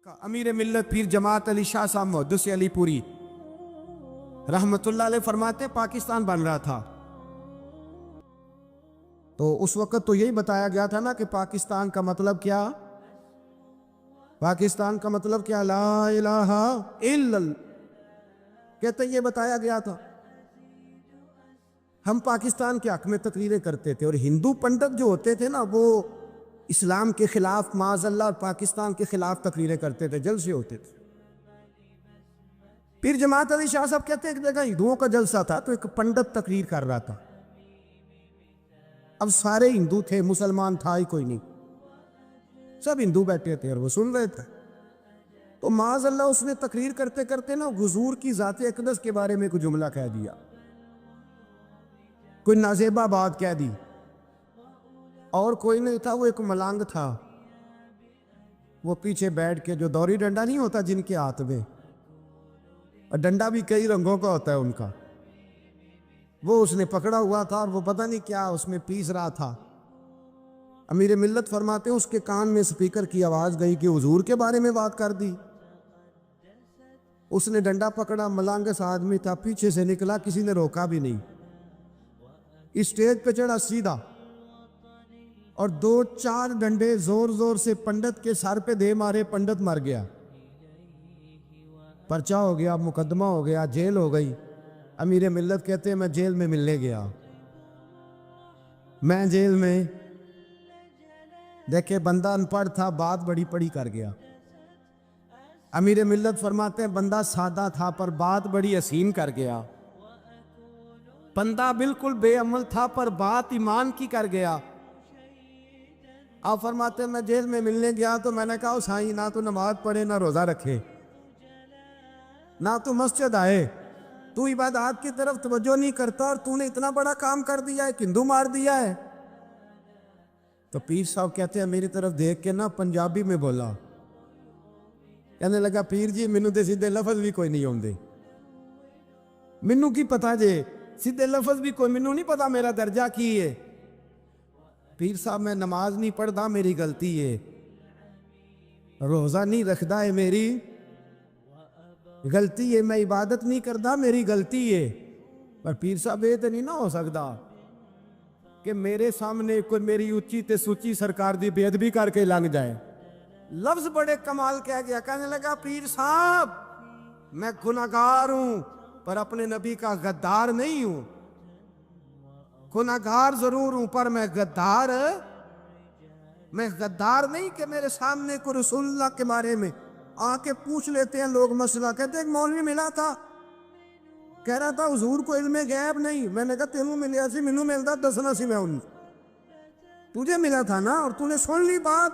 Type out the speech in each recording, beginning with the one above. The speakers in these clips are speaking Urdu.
امیر ملت پیر جماعت علی شاہ صاحب محدث علی پوری رحمت اللہ علیہ فرماتے پاکستان بن رہا تھا تو اس وقت تو یہی بتایا گیا تھا نا کہ پاکستان کا مطلب کیا؟ پاکستان کا مطلب کیا؟ لا الہ الا اللہ کہتے یہ بتایا گیا تھا۔ ہم پاکستان کے حق میں تقریریں کرتے تھے اور ہندو پنڈت جو ہوتے تھے نا وہ اسلام کے خلاف معاذ اللہ اور پاکستان کے خلاف تقریریں کرتے تھے، جلسے ہوتے تھے۔ پیر جماعت علی شاہ صاحب کہتے ہیں ایک جگہ ہندوؤں کا جلسہ تھا تو ایک پنڈت تقریر کر رہا تھا۔ اب سارے ہندو تھے، مسلمان تھا ہی کوئی نہیں، سب ہندو بیٹھے تھے اور وہ سن رہے تھے۔ تو معاذ اللہ اس نے تقریر کرتے کرتے نا حضور کی ذات اقدس کے بارے میں کوئی جملہ کہہ دیا، کوئی نازیبہ بات کہہ دی، اور کوئی نہیں تھا، وہ ایک ملانگ تھا، وہ پیچھے بیٹھ کے، جو دوری ڈنڈا نہیں ہوتا جن کے ہاتھ میں، اور ڈنڈا بھی کئی رنگوں کا ہوتا ہے ان کا، وہ اس نے پکڑا ہوا تھا اور وہ پتہ نہیں کیا اس میں پیس رہا تھا۔ امیر ملت فرماتے ہیں اس کے کان میں سپیکر کی آواز گئی کہ حضور کے بارے میں بات کر دی۔ اس نے ڈنڈا پکڑا، ملانگس آدمی تھا، پیچھے سے نکلا، کسی نے روکا بھی نہیں، اسٹیج پہ چڑھا سیدھا اور 2-4 ڈنڈے زور زور سے پنڈت کے سر پہ دے مارے، پنڈت مر گیا، پرچہ ہو گیا، مقدمہ ہو گیا، جیل ہو گئی۔ امیر ملت کہتے ہیں میں جیل میں ملنے گیا، میں جیل میں دیکھے بندہ ان پڑھ تھا، بات بڑی پڑی کر گیا۔ امیر ملت فرماتے ہیں بندہ سادہ تھا پر بات بڑی حسین کر گیا، بندہ بالکل بے عمل تھا پر بات ایمان کی کر گیا۔ آپ فرماتے ہیں میں جیل میں ملنے گیا تو میں نے کہا سائیں نہ تو نماز پڑھے، نہ روزہ رکھے، نہ تو مسجد آئے، تو عبادات کی طرف توجہ نہیں کرتا اور تو نے اتنا بڑا کام کر دیا ہے، ہندو مار دیا ہے۔ تو پیر صاحب کہتے ہیں میری طرف دیکھ کے نا پنجابی میں بولا، کہنے لگا پیر جی مینو تے سیدھے لفظ بھی کوئی نہیں ہوندے، مینو کی پتا جے سیدھے لفظ بھی کوئی، مینو نہیں پتا میرا درجہ کی ہے۔ پیر صاحب میں نماز نہیں پڑھدا میری غلطی ہے، روزہ نہیں رکھدا ہے میری غلطی ہے، میں عبادت نہیں کردا میری غلطی ہے، پر پیر صاحب یہ تو نہیں نہ ہو سکتا کہ میرے سامنے کوئی میری اونچی تے سوچی سرکار دی بے ادبی کر کے لنگ جائے۔ لفظ بڑے کمال کہہ گیا، کہنے لگا پیر صاحب میں گناہگار ہوں پر اپنے نبی کا غدار نہیں ہوں، گناہگار ضرور ہوں پر میں غدار نہیں کہ میرے سامنے کو رسول اللہ کے بارے میں آ کے پوچھ لیتے ہیں لوگ مسئلہ۔ کہتے ہیں ایک مولوی ملا تھا، کہہ رہا تھا حضور کو علم غیب نہیں، میں نے کہا تینوں ملیا سی، مینوں ملتا دسنا سی، میں ان تجھے ملا تھا نا اور تو نے سن لی بات،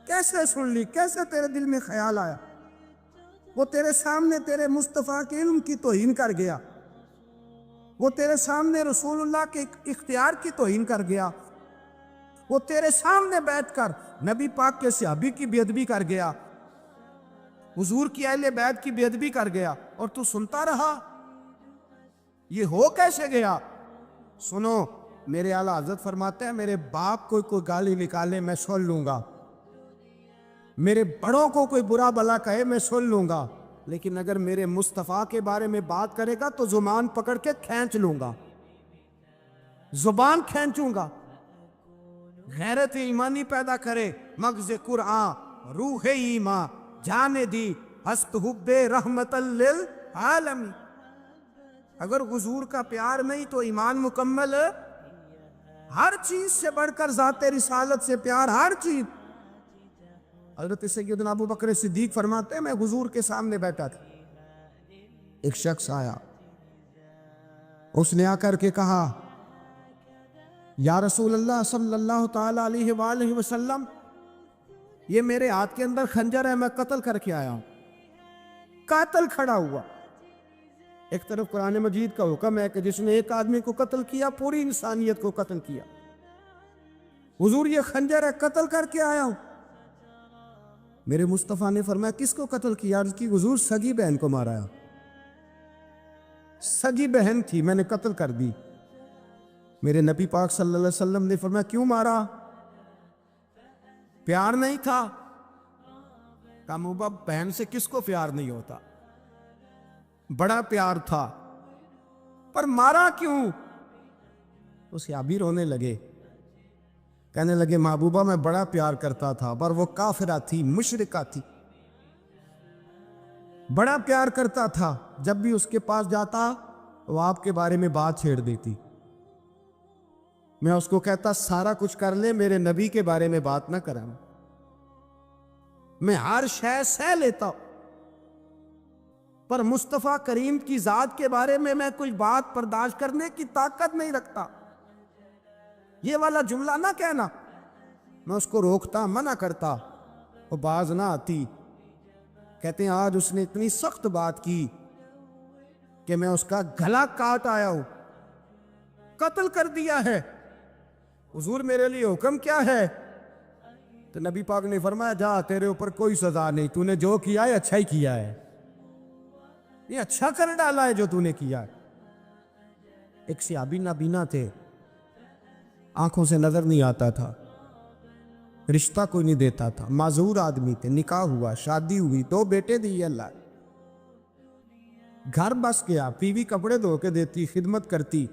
کیسے سن لی، کیسے تیرے دل میں خیال آیا؟ وہ تیرے سامنے تیرے مصطفیٰ کے علم کی توہین کر گیا، وہ تیرے سامنے رسول اللہ کے اختیار کی توہین کر گیا، وہ تیرے سامنے بیٹھ کر نبی پاک کے صحابی کی بے ادبی کر گیا، حضور کی اہل بیت کی بے ادبی کر گیا، اور تو سنتا رہا۔ یہ ہو کیسے گیا؟ سنو، میرے اعلیٰ حضرت فرماتے ہیں میرے باپ کو کوئی گالی نکالے میں سن لوں گا، میرے بڑوں کو کوئی برا بلا کہے میں سن لوں گا، لیکن اگر میرے مصطفیٰ کے بارے میں بات کرے گا تو زبان پکڑ کے کھینچ لوں گا، زبان کھینچوں گا۔ غیرت ایمانی پیدا کرے مغز قرآن روح ایمان جانے دی ہست حب رحمت للعالمین۔ اگر حضور کا پیار نہیں تو ایمان مکمل، ہر چیز سے بڑھ کر ذات رسالت سے پیار، ہر چیز۔ حضرت سیدنا ابو بکر صدیق فرماتے ہیں میں حضور کے سامنے بیٹھا تھا، ایک شخص آیا، اس نے آ کر کے کہا یا رسول اللہ صلی اللہ تعالی علیہ وآلہ وسلم یہ میرے ہاتھ کے اندر خنجر ہے، میں قتل کر کے آیا ہوں۔ قاتل کھڑا ہوا، ایک طرف قرآن مجید کا حکم ہے کہ جس نے ایک آدمی کو قتل کیا پوری انسانیت کو قتل کیا، حضور یہ خنجر ہے، قتل کر کے آیا ہوں۔ میرے مصطفیٰ نے فرمایا کس کو قتل کیا؟ عرض کی حضور سگی بہن کو مارا ہے، سگی بہن تھی میں نے قتل کر دی۔ میرے نبی پاک صلی اللہ علیہ وسلم نے فرمایا کیوں مارا؟ پیار نہیں تھا؟ کہا محبوبہ بہن سے کس کو پیار نہیں ہوتا، بڑا پیار تھا، پر مارا کیوں؟ تو صحابی رونے لگے، کہنے لگے محبوبہ میں بڑا پیار کرتا تھا پر وہ کافرہ تھی، مشرکہ تھی، بڑا پیار کرتا تھا، جب بھی اس کے پاس جاتا وہ آپ کے بارے میں بات چھیڑ دیتی، میں اس کو کہتا سارا کچھ کر لے میرے نبی کے بارے میں بات نہ کریں، میں ہر شے سہ لیتا ہوں، پر مصطفیٰ کریم کی ذات کے بارے میں کچھ بات برداشت کرنے کی طاقت نہیں رکھتا، یہ والا جملہ نہ کہنا۔ میں اس کو روکتا، منع کرتا، وہ باز نہ آتی۔ کہتے ہیں آج اس نے اتنی سخت بات کی کہ میں اس کا گلا کاٹ آیا ہوں، قتل کر دیا ہے، حضور میرے لیے حکم کیا ہے؟ تو نبی پاک نے فرمایا جا تیرے اوپر کوئی سزا نہیں، تو نے جو کیا ہے اچھا ہی کیا ہے، یہ اچھا کر ڈالا ہے جو تو نے کیا ہے۔ ایک صحابی نابینا تھے، آنکھوں سے نظر نہیں آتا تھا، رشتہ کوئی نہیں دیتا تھا، معذور آدمی تھے، نکاح ہوا، شادی ہوئی، 2 بیٹے دیے اللہ، گھر بس گیا، بیوی کپڑے دھو کے دیتی، خدمت کرتی،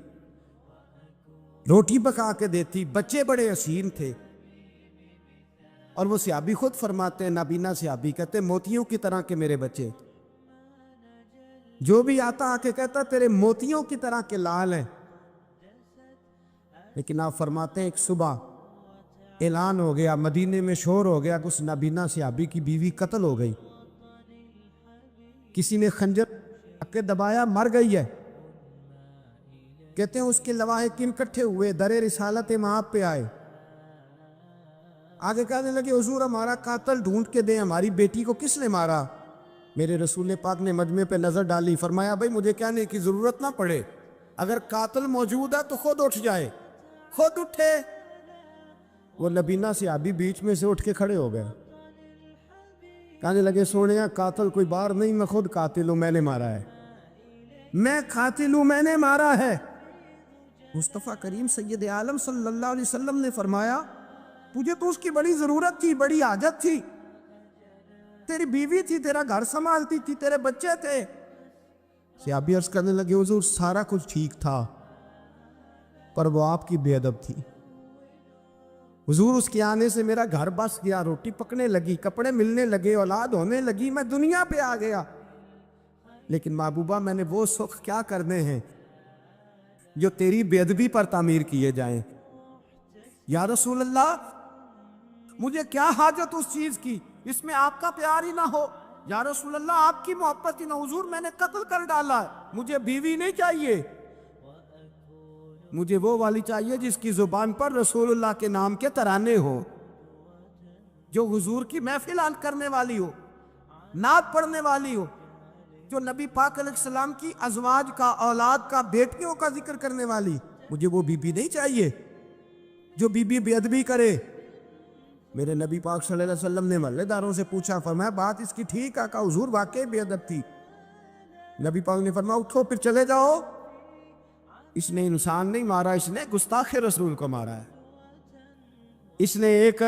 روٹی پکا کے دیتی، بچے بڑے حسین تھے، اور وہ صحابی خود فرماتے ہیں، نابینا صحابی کہتے موتیوں کی طرح کے میرے بچے، جو بھی آتا آ کے کہتا تیرے موتیوں کی طرح کے لال ہیں۔ لیکن آپ فرماتے ہیں ایک صبح اعلان ہو گیا، مدینے میں شور ہو گیا کہ اس نابینا صحابی کی بیوی قتل ہو گئی، کسی نے خنجر کے دبایا، مر گئی ہے۔ کہتے ہیں اس کے لواحقین اکٹھے ہوئے، در رسالت مآب پہ آئے، آگے کہنے لگے حضور ہمارا قاتل ڈھونڈ کے دیں، ہماری بیٹی کو کس نے مارا؟ میرے رسول پاک نے مجمع پہ نظر ڈالی، فرمایا بھائی مجھے کہنے کی ضرورت نہ پڑے، اگر قاتل موجود ہے تو خود اٹھ جائے، خود اٹھے۔ وہ نابینا صحابی بیچ میں سے اٹھ کے کھڑے ہو گئے، کہنے لگے سونیا قاتل کوئی باہر نہیں، میں خود قاتل ہوں، میں نے مارا ہے، میں قاتل ہوں، میں نے مارا ہے۔ مصطفیٰ کریم سید عالم صلی اللہ علیہ وسلم نے فرمایا تجھے تو اس کی بڑی ضرورت تھی، بڑی حاجت تھی، تیری بیوی تھی، تیرا گھر سنبھالتی تھی، تیرے بچے تھے۔ صحابی عرض کرنے لگے حضور سارا کچھ ٹھیک تھا پر وہ آپ کی بے ادب تھی، حضور اس کے آنے سے میرا گھر بس گیا، روٹی پکنے لگی، کپڑے ملنے لگے، اولاد ہونے لگی، میں دنیا پہ آ گیا، لیکن محبوبہ میں نے وہ سکھ کیا کرنے ہیں جو تیری بے ادبی پر تعمیر کیے جائیں۔ یا رسول اللہ مجھے کیا حاجت اس چیز کی، اس میں آپ کا پیار ہی نہ ہو، یا رسول اللہ آپ کی محبت ہی نہ، حضور میں نے قتل کر ڈالا ہے، مجھے بیوی نہیں چاہیے، مجھے وہ والی چاہیے جس کی زبان پر رسول اللہ کے نام کے ترانے ہو، جو حضور کی محفل کرنے والی ہو، نعت پڑھنے والی ہو، جو نبی پاک علیہ السلام کی ازواج کا، اولاد کا، بیٹیوں کا ذکر کرنے والی، مجھے وہ بی بی نہیں چاہیے جو بی بی بے ادبی کرے۔ میرے نبی پاک صلی اللہ علیہ وسلم نے محلے داروں سے پوچھا، فرمایا بات اس کی ٹھیک ہے؟ کہا حضور واقعی بے ادب تھی۔ نبی پاک نے فرمایا اٹھو پھر چلے جاؤ، اس نے انسان نہیں مارا، اس نے گستاخ رسول کو مارا ہے، اس نے ایک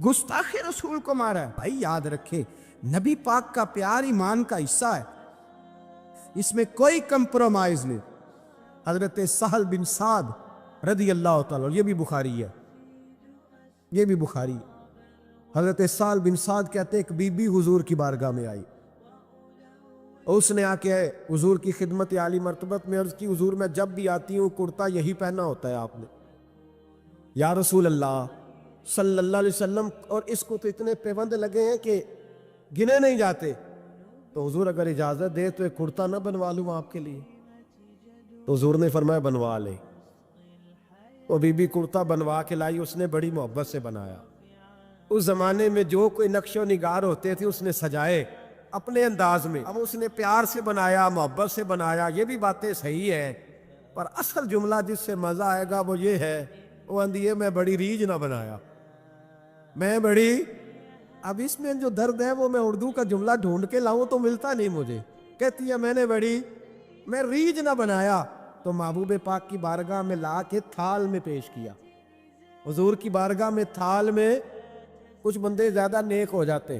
گستاخ رسول کو مارا ہے۔ بھائی یاد رکھے نبی پاک کا پیار ایمان کا حصہ ہے، اس میں کوئی کمپرومائز نہیں۔ حضرت سہل بن سعد رضی اللہ تعالیٰ، یہ بھی بخاری ہے، یہ بھی بخاری ہے۔ حضرت سہل بن سعد کہتے ایک بی بی حضور کی بارگاہ میں آئی، اس نے آ کے حضور کی خدمت عالی مرتبت میں عرض کی حضور میں جب بھی آتی ہوں کرتا یہی پہنا ہوتا ہے آپ نے، یا رسول اللہ صلی اللہ علیہ وسلم، اور اس کو تو اتنے پیوند لگے ہیں کہ گنے نہیں جاتے، تو حضور اگر اجازت دے تو ایک کرتا نہ بنوا لوں آپ کے لیے؟ تو حضور نے فرمایا بنوا لے۔ وہ بی بی کرتا بنوا کے لائی، اس نے بڑی محبت سے بنایا۔ اس زمانے میں جو کوئی نقش و نگار ہوتے تھے اس نے سجائے اپنے انداز میں، اب اس نے پیار سے بنایا، محبت سے بنایا، یہ بھی باتیں صحیح ہیں، پر اصل جملہ جس سے مزہ آئے گا وہ یہ ہے، وہ اندیے میں بڑی ریج نہ بنایا، میں بڑی، اب اس میں جو درد ہے وہ میں اردو کا جملہ ڈھونڈ کے لاؤں تو ملتا نہیں مجھے، کہتی ہے میں ریج نہ بنایا، تو محبوب پاک کی بارگاہ میں لا کے تھال میں پیش کیا۔ حضور کی بارگاہ میں تھال میں کچھ بندے زیادہ نیک ہو جاتے،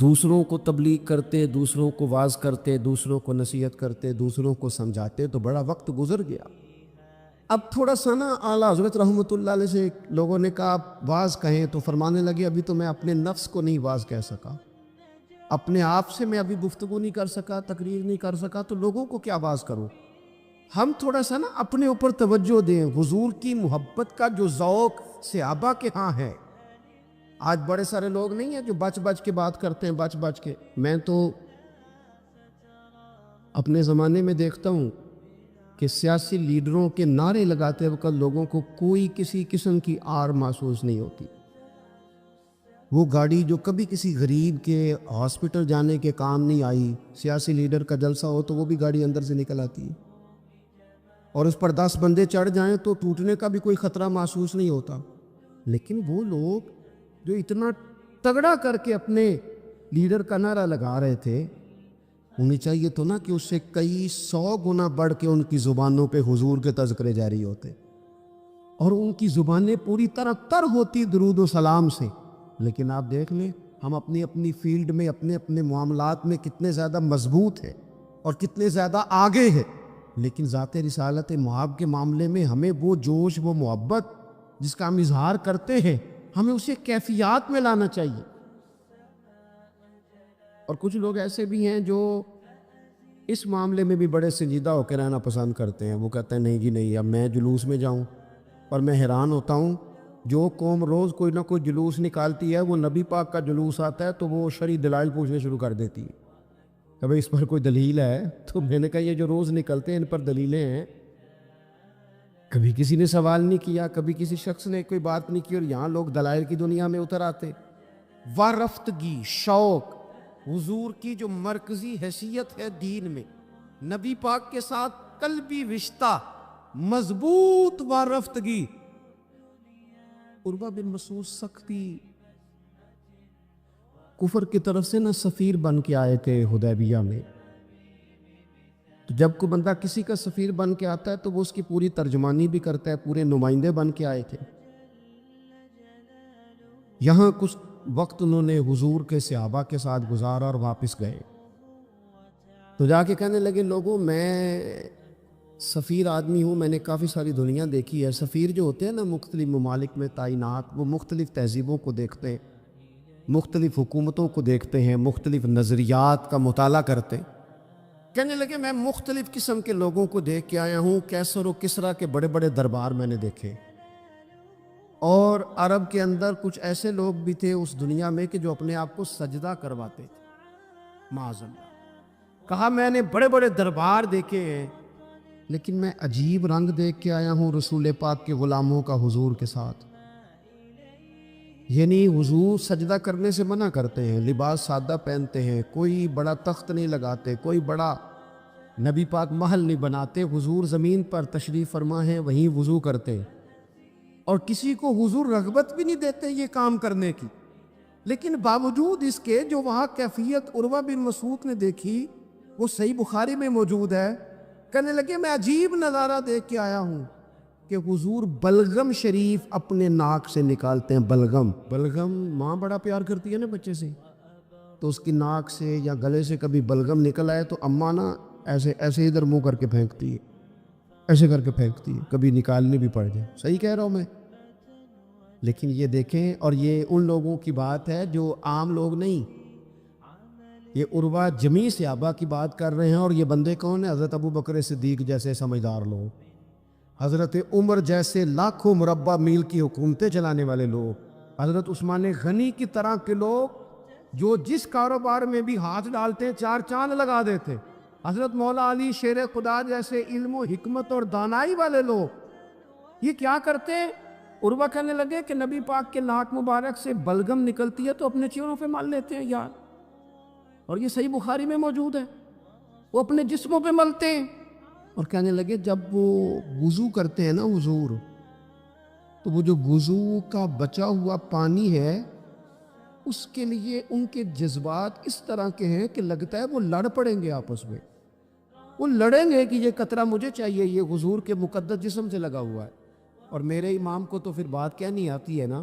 دوسروں کو تبلیغ کرتے، دوسروں کو واعظ کرتے، دوسروں کو نصیحت کرتے، دوسروں کو سمجھاتے تو بڑا وقت گزر گیا۔ اب تھوڑا سا نا اعلیٰ حضرت رحمۃ اللہ علیہ سے لوگوں نے کہا آپ واعظ کہیں، تو فرمانے لگے ابھی تو میں اپنے نفس کو نہیں واعظ کہہ سکا، اپنے آپ سے میں ابھی گفتگو نہیں کر سکا، تقریر نہیں کر سکا، تو لوگوں کو کیا واعظ کروں۔ ہم تھوڑا سا نا اپنے اوپر توجہ دیں۔ حضور کی محبت کا جو ذوق صحابہ کے ہاں ہے، آج بڑے سارے لوگ نہیں ہیں جو بچ بچ کے بات کرتے ہیں، بچ بچ کے۔ میں تو اپنے زمانے میں دیکھتا ہوں کہ سیاسی لیڈروں کے نعرے لگاتے وقت لوگوں کو کوئی کسی قسم کی آر محسوس نہیں ہوتی۔ وہ گاڑی جو کبھی کسی غریب کے ہاسپٹل جانے کے کام نہیں آئی، سیاسی لیڈر کا جلسہ ہو تو وہ بھی گاڑی اندر سے نکل آتی ہے، اور اس پر 10 بندے چڑھ جائیں تو ٹوٹنے کا بھی کوئی خطرہ محسوس نہیں ہوتا۔ لیکن وہ لوگ جو اتنا تگڑا کر کے اپنے لیڈر کا نعرہ لگا رہے تھے، انہیں چاہیے تو نا کہ اس سے کئی 100 گنا بڑھ کے ان کی زبانوں پہ حضور کے تذکرے جاری ہوتے، اور ان کی زبانیں پوری طرح تر ہوتی درود و سلام سے۔ لیکن آپ دیکھ لیں ہم اپنی اپنی فیلڈ میں، اپنے اپنے معاملات میں کتنے زیادہ مضبوط ہیں اور کتنے زیادہ آگے ہیں، لیکن ذات رسالت محب کے معاملے میں ہمیں وہ جوش، وہ محبت جس کا ہم اظہار کرتے ہیں، ہمیں اسے کیفیات میں لانا چاہیے۔ اور کچھ لوگ ایسے بھی ہیں جو اس معاملے میں بھی بڑے سنجیدہ ہو کے رہنا پسند کرتے ہیں۔ وہ کہتے ہیں نہیں جی نہیں، اب میں جلوس میں جاؤں۔ اور میں حیران ہوتا ہوں، جو قوم روز کوئی نہ کوئی جلوس نکالتی ہے، وہ نبی پاک کا جلوس آتا ہے تو وہ شرعی دلائل پوچھنے شروع کر دیتی ہے کہ بھئی اس پر کوئی دلیل ہے؟ تو میں نے کہا یہ جو روز نکلتے ہیں ان پر دلیلیں ہیں؟ کبھی کسی نے سوال نہیں کیا، کبھی کسی شخص نے کوئی بات نہیں کی، اور یہاں لوگ دلائل کی دنیا میں اتر آتے۔ وارفتگی، شوق، حضور کی جو مرکزی حیثیت ہے دین میں، نبی پاک کے ساتھ قلبی رشتہ، مضبوط وارفتگی۔ عروہ بن مسعود سختی کفر کی طرف سے نہ سفیر بن کے آئے تھے حدیبیہ میں۔ تو جب کوئی بندہ کسی کا سفیر بن کے آتا ہے تو وہ اس کی پوری ترجمانی بھی کرتا ہے، پورے نمائندے بن کے آئے تھے۔ یہاں کچھ وقت انہوں نے حضور کے صحابہ کے ساتھ گزارا اور واپس گئے، تو جا کے کہنے لگے لوگوں میں سفیر آدمی ہوں، میں نے کافی ساری دنیا دیکھی ہے۔ سفیر جو ہوتے ہیں نا مختلف ممالک میں تعینات، وہ مختلف تہذیبوں کو دیکھتے ہیں، مختلف حکومتوں کو دیکھتے ہیں، مختلف نظریات کا مطالعہ کرتے ہیں۔ کہنے لگے میں مختلف قسم کے لوگوں کو دیکھ کے آیا ہوں، کیسر و کسریٰ کے بڑے بڑے دربار میں نے دیکھے، اور عرب کے اندر کچھ ایسے لوگ بھی تھے اس دنیا میں کہ جو اپنے آپ کو سجدہ کرواتے تھے، معاذ اللہ۔ کہا میں نے بڑے بڑے دربار دیکھے ہیں، لیکن میں عجیب رنگ دیکھ کے آیا ہوں رسول پاک کے غلاموں کا حضور کے ساتھ۔ یعنی حضور سجدہ کرنے سے منع کرتے ہیں، لباس سادہ پہنتے ہیں، کوئی بڑا تخت نہیں لگاتے، کوئی بڑا نبی پاک محل نہیں بناتے، حضور زمین پر تشریف فرما ہے وہیں وضو کرتے، اور کسی کو حضور رغبت بھی نہیں دیتے یہ کام کرنے کی۔ لیکن باوجود اس کے جو وہاں کیفیت عروہ بن مسعود نے دیکھی وہ صحیح بخاری میں موجود ہے۔ کہنے لگے میں عجیب نظارہ دیکھ کے آیا ہوں کہ حضور بلغم شریف اپنے ناک سے نکالتے ہیں۔ بلغم ماں بڑا پیار کرتی ہے نا بچے سے، تو اس کی ناک سے یا گلے سے کبھی بلغم نکل آئے تو اماں نا ایسے ادھر منہ کر کے پھینکتی ہے، ایسے کر کے پھینکتی ہے، کبھی نکالنے بھی پڑ جائے۔ صحیح کہہ رہا ہوں میں؟ لیکن یہ دیکھیں، اور یہ ان لوگوں کی بات ہے جو عام لوگ نہیں، یہ عروہ جمیع صحابہ کی بات کر رہے ہیں۔ اور یہ بندے کون ہیں؟ حضرت ابو بکر صدیق جیسے سمجھدار لوگ، حضرت عمر جیسے لاکھوں مربع میل کی حکومتیں چلانے والے لوگ، حضرت عثمان غنی کی طرح کے لوگ جو جس کاروبار میں بھی ہاتھ ڈالتے 4 چاند لگا دیتے، حضرت مولا علی شیر خدا جیسے علم و حکمت اور دانائی والے لوگ، یہ کیا کرتے ہیں؟ عروہ کہنے لگے کہ نبی پاک کے ناک مبارک سے بلغم نکلتی ہے تو اپنے چہروں پہ مل لیتے ہیں یار، اور یہ صحیح بخاری میں موجود ہے، وہ اپنے جسموں پہ ملتے ہیں۔ اور کہنے لگے جب وہ وضو کرتے ہیں نا حضور، تو وہ جو وضو کا بچا ہوا پانی ہے اس کے لیے ان کے جذبات اس طرح کے ہیں کہ لگتا ہے وہ لڑ پڑیں گے آپس میں، وہ لڑیں گے کہ یہ قطرہ مجھے چاہیے، یہ حضور کے مقدس جسم سے لگا ہوا ہے۔ اور میرے امام کو تو پھر بات کہنی آتی ہے نا،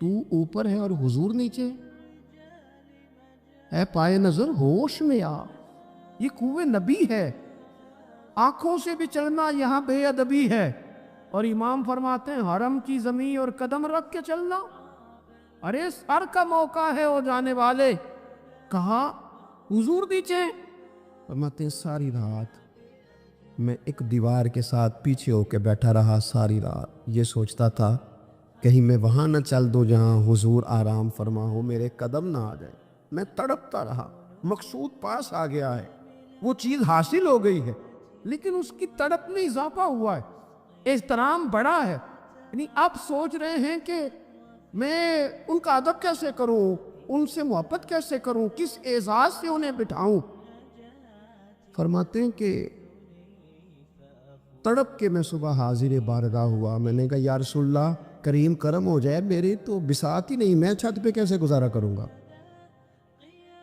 تو اوپر ہے اور حضور نیچے؟ اے پائے نظر ہوش میں آ، یہ کوہ نبی ہے، آنکھوں سے بھی چلنا یہاں بے ادبی ہے۔ اور امام فرماتے ہیں حرم کی زمین اور قدم رکھ کے چلنا، ارے سر کا موقع ہے وہ جانے والے، کہا حضور نیچے؟ فرماتے ہیں ساری رات میں ایک دیوار کے ساتھ پیچھے ہو کے بیٹھا رہا، ساری رات یہ سوچتا تھا کہیں میں وہاں نہ چل دو جہاں حضور آرام فرما ہو، میرے قدم نہ آ جائے۔ میں تڑپتا رہا، مقصود پاس آ گیا ہے، وہ چیز حاصل ہو گئی ہے، لیکن اس کی تڑپ میں اضافہ ہوا ہے، احترام بڑا ہے۔ یعنی اب سوچ رہے ہیں کہ میں ان کا ادب کیسے کروں، ان سے محبت کیسے کروں، کس اعزاز سے انہیں بٹھاؤں۔ فرماتے ہیں کہ تڑپ کے میں صبح حاضر بارگاہ ہوا، میں نے کہا یا رسول اللہ کریم کرم ہو جائے، میری تو بساط ہی نہیں، میں چھت پہ کیسے گزارا کروں گا؟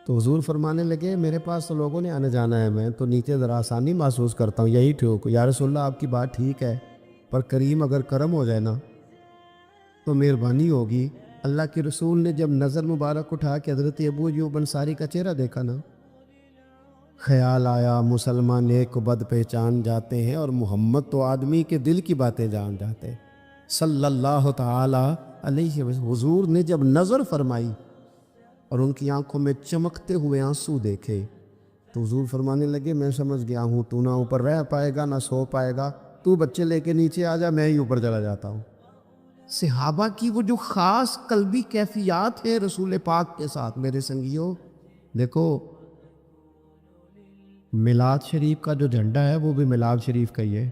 تو حضور فرمانے لگے میرے پاس تو لوگوں نے آنے جانا ہے، میں تو نیچے ذرا آسانی محسوس کرتا ہوں، یہی ٹھیک۔ یا رسول اللہ آپ کی بات ٹھیک ہے، پر کریم اگر کرم ہو جائے نا تو مہربانی ہوگی۔ اللہ کے رسول نے جب نظر مبارک اٹھا کے حضرت ابو ایوب انصاری کا چہرہ دیکھا نا، خیال آیا مسلمان نیک و بد پہچان جاتے ہیں اور محمد تو آدمی کے دل کی باتیں جان جاتے ہیں صلی اللہ تعالی علیہ وسلم۔ حضور نے جب نظر فرمائی اور ان کی آنکھوں میں چمکتے ہوئے آنسو دیکھے تو حضور فرمانے لگے میں سمجھ گیا ہوں تو نہ اوپر رہ پائے گا نہ سو پائے گا، تو بچے لے کے نیچے آ جا، میں ہی اوپر چلا جاتا ہوں۔ صحابہ کی وہ جو خاص قلبی کیفیات ہے رسول پاک کے ساتھ، میرے سنگیوں دیکھو میلاد شریف کا جو جھنڈا ہے وہ بھی میلاد شریف کا ہی ہے،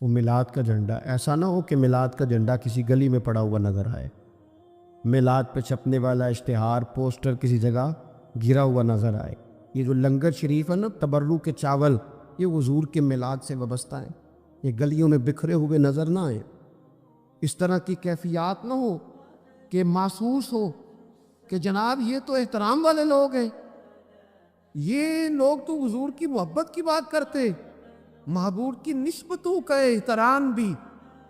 وہ میلاد کا جھنڈا، ایسا نہ ہو کہ میلاد کا جھنڈا کسی گلی میں پڑا ہوا نظر آئے، میلاد پہ چھپنے والا اشتہار پوسٹر کسی جگہ گرا ہوا نظر آئے۔ یہ جو لنگر شریف ہے نا، تبرک کے چاول، یہ حضور کے میلاد سے وابستہ ہیں، یہ گلیوں میں بکھرے ہوئے نظر نہ آئے، اس طرح کی کیفیات نہ ہو کہ محسوس ہو کہ جناب یہ تو احترام والے لوگ ہیں، یہ لوگ تو حضور کی محبت کی بات کرتے۔ محبوب کی نسبتوں کا احترام بھی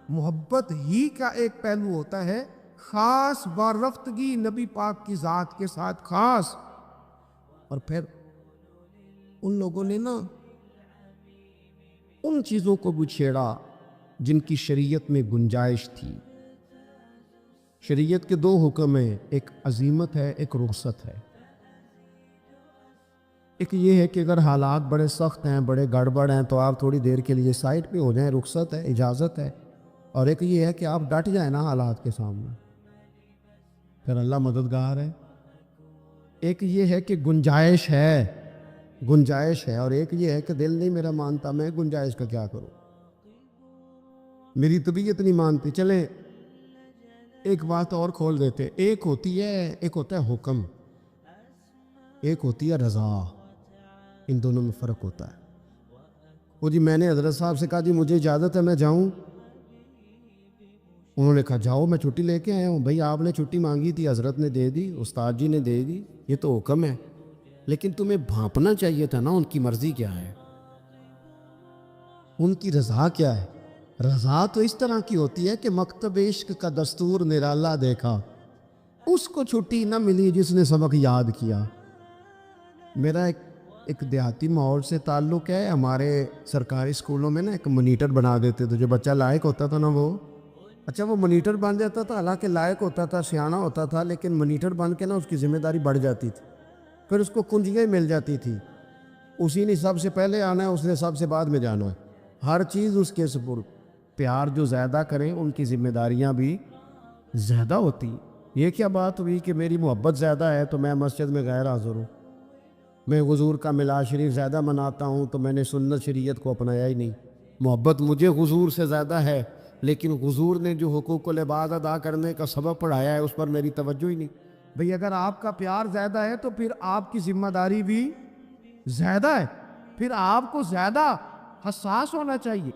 محبت ہی کا ایک پہلو ہوتا ہے، خاص وارفتگی نبی پاک کی ذات کے ساتھ خاص۔ اور پھر ان لوگوں نے نا ان چیزوں کو بھی چھیڑا جن کی شریعت میں گنجائش تھی۔ شریعت کے دو حکم ہیں، ایک عزیمت ہے، ایک رخصت ہے۔ ایک یہ ہے کہ اگر حالات بڑے سخت ہیں، بڑے گڑبڑ ہیں تو آپ تھوڑی دیر کے لیے سائٹ پہ ہو جائیں، رخصت ہے، اجازت ہے۔ اور ایک یہ ہے کہ آپ ڈٹ جائیں نا حالات کے سامنے، پھر اللہ مددگار ہے۔ ایک یہ ہے کہ گنجائش ہے، اور ایک یہ ہے کہ دل نہیں میرا مانتا، میں گنجائش کا کیا کروں، میری طبیعت نہیں مانتی۔ چلیں ایک بات اور کھول دیتے، ایک ہوتا ہے حکم، ایک ہوتی ہے رضا، ان دونوں میں فرق ہوتا ہے۔ وہ جی میں نے حضرت صاحب سے کہا جی مجھے اجازت ہے میں جاؤں، انہوں نے کہا جاؤ میں چھٹی لے کے آیا ہوں۔ بھائی آپ نے چھٹی مانگی تھی، حضرت نے دے دی، استاد جی نے دے دی، یہ تو حکم ہے، لیکن تمہیں بھانپنا چاہیے تھا نا ان کی مرضی کیا ہے، ان کی رضا کیا ہے۔ رضا تو اس طرح کی ہوتی ہے کہ مکتب عشق کا دستور نرالا دیکھا، اس کو چھٹی نہ ملی جس نے سبق یاد کیا۔ میرا ایک دیہاتی ماحول سے تعلق ہے، ہمارے سرکاری اسکولوں میں نا ایک مانیٹر بنا دیتے تھے، جو بچہ لائق ہوتا تھا نا وہ مانیٹر بن جاتا تھا، حالانکہ لائق ہوتا تھا، سیانا ہوتا تھا، لیکن مانیٹر بن کے نا اس کی ذمہ داری بڑھ جاتی تھی، پھر اس کو کنجیاں مل جاتی تھی، اسی نے سب سے پہلے آنا ہے، اس نے سب سے بعد میں جانا ہے، ہر چیز اس کے سپرد۔ پیار جو زیادہ کریں ان کی ذمہ داریاں بھی زیادہ ہوتی۔ یہ کیا بات ہوئی کہ میری محبت زیادہ ہے تو میں مسجد میں غیر حاضر ہوں، میں حضور کا میلاد شریف زیادہ مناتا ہوں تو میں نے سنت شریعت کو اپنایا ہی نہیں۔ محبت مجھے حضور سے زیادہ ہے، لیکن حضور نے جو حقوق العباد ادا کرنے کا سبق پڑھایا ہے اس پر میری توجہ ہی نہیں۔ بھئی اگر آپ کا پیار زیادہ ہے تو پھر آپ کی ذمہ داری بھی زیادہ ہے، پھر آپ کو زیادہ حساس ہونا چاہیے۔